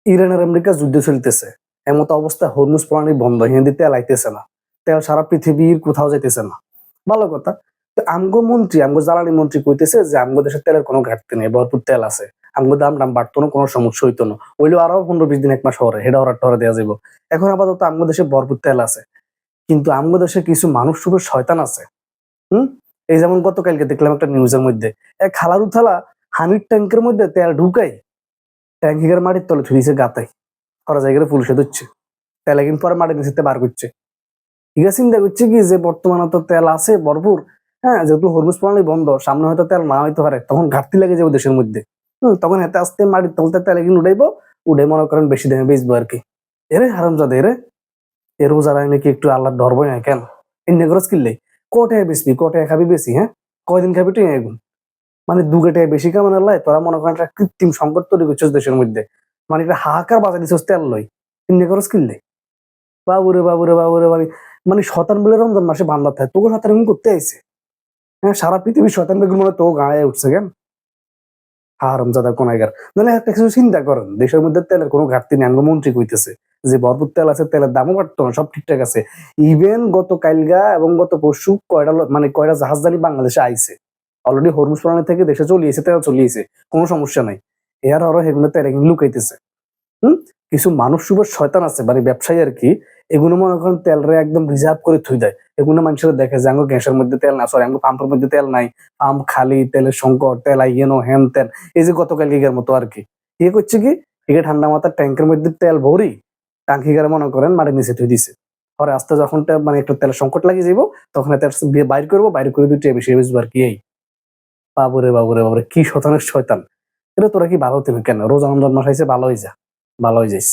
Iran আর America যুদ্ধ চলতেছে, এমত অবস্থা হরমুজ প্রণালী বন্ধ, হিন্দি তেল আইতেছে না, তেল সারা পৃথিবীর কোথাও যাইতেছে না। ভালো কথা। তো আমগো জ্বালানি মন্ত্রী কইতেছে যে আমগো দেশের তেলের কোনো ঘাটতি নেই, ভরপুর তেল আছে, আমগো দাম বাড়তো না, কোনো সমস্যা হইতো না, হইলেও আরো 15-20 দিন 1 মাস হরে হেডা হরার টরে দেওয়া যাবো। এখন আপাতত আমগো দেশে ভরপুর তেল আছে, কিন্তু আমগো দেশে কিছু মানুষ সুপের শয়তান আছে। হুম। এই যেমন গতকালকে দেখলাম একটা নিউজের মধ্যে এক খালারু থালা হানির ট্যাঙ্কের মধ্যে তেল ঢুকাই ট্যাঙ্কির মাটির তলে থুইছে গাতাই, করা জায়গায় পুলিশে ধরছে, তেল একদিন পরে মাটির নিচে বার করছে। ঠিক আছে, চিন্তা করছে কি যে বর্তমানে তো তেল আছে ভরপুর, হ্যাঁ, যেহেতু হরমুজ প্রণালী বন্ধ, সামনে হয়তো তেল না হইতে পারে, তখন ঘাটতি লেগে যাবে দেশের মধ্যে। তখন এতে আস্তে মাটির তলতে তেল একদিন উঠাইবো, উঠে মনে করেন বেশি দামে বেচবো আর কি। এরে হারামজাদা এরে, এ রোজার আমি কি একটু আল্লাহ ধরবো না কেন? এমনি খরচ কিনলে কটায় বেচবি, কটায় খাবি বেশি, হ্যাঁ, কয়দিন খাবি তুই এগুন? মানে দুগাটায় বেশি কামানোর লাই তোরা মনে করেন একটা কৃত্রিম সংকট তৈরি করছিস দেশের মধ্যে, মানে একটা হাহাকার বাজার দিচ্ছিস তেল লই, এমনি খরচ কিনলে বাবুরে বাবুরে বাবুরে, মানে মানে শতান বলে রমজান মাসে বান্ধা থাকে, তোকে শতান এমন করতে আইছে? হ্যাঁ, সারা পৃথিবীর শতান বেগুন মনে তো গায়ে উঠছে কেন? হারামজাদা কোনাইগার। নাহলে একটা কিছু চিন্তা করেন, দেশের মধ্যে তেলের কোনো ঘাটতি নেই, আঙ্গ মন্ত্রী কইতেছে যে ভরপুর তেল আছে, তেলের দামও বাড়তো না, সব ঠিকঠাক আছে। ইভেন গত কালগা এবং গত পরশু মানে কয়টা জাহাজ জানি বাংলাদেশে আইছে, অলরেডি হরমুজ প্রণালী থেকে দেশে চলিয়েছে, তেল চলিয়েছে, কোনো সমস্যা নাই। এর আরো হেগুলো তেল লুকাইতেছে। হুম। কিছু মানুষ সুবের শয়তান আছে, মানে ব্যবসায়ী আর কি, এগুলো মনে করেন তেলরে একদম রিজার্ভ করে থুই দেয়। এগুলো মানুষের দেখে যে আঙ্গো গ্যাসের মধ্যে তেল না, সরি আঙ্গো পাম্পের মধ্যে তেল নাই, পাম্প খালি, তেলের সংকট, তেল আইয়েনো হ্যান তেন। এই যে গতকাল গিগার মতো আর কি, ইয়ে করছে কি, এগে ঠান্ডা মাথার ট্যাঙ্কের মধ্যে তেল ভরি টাঙ্কিগারে মনে করেন মাটির নিচে থুই দিছে। পরে আস্তে যখন মানে একটু তেলের সংকট লাগিয়ে যাবো, তখন তেল বাইর করবো, বাইর করে দুইটা বেশি বেশি আর কি। এই বাবুরে বাবুরে বাবুরে, কি শতানের শয়তান! এটা তোরা কি ভালো তুমি কেন? রোজা রমজান মাস আইছে, ভালো হয়ে যা, ভালো হয়ে যাইস।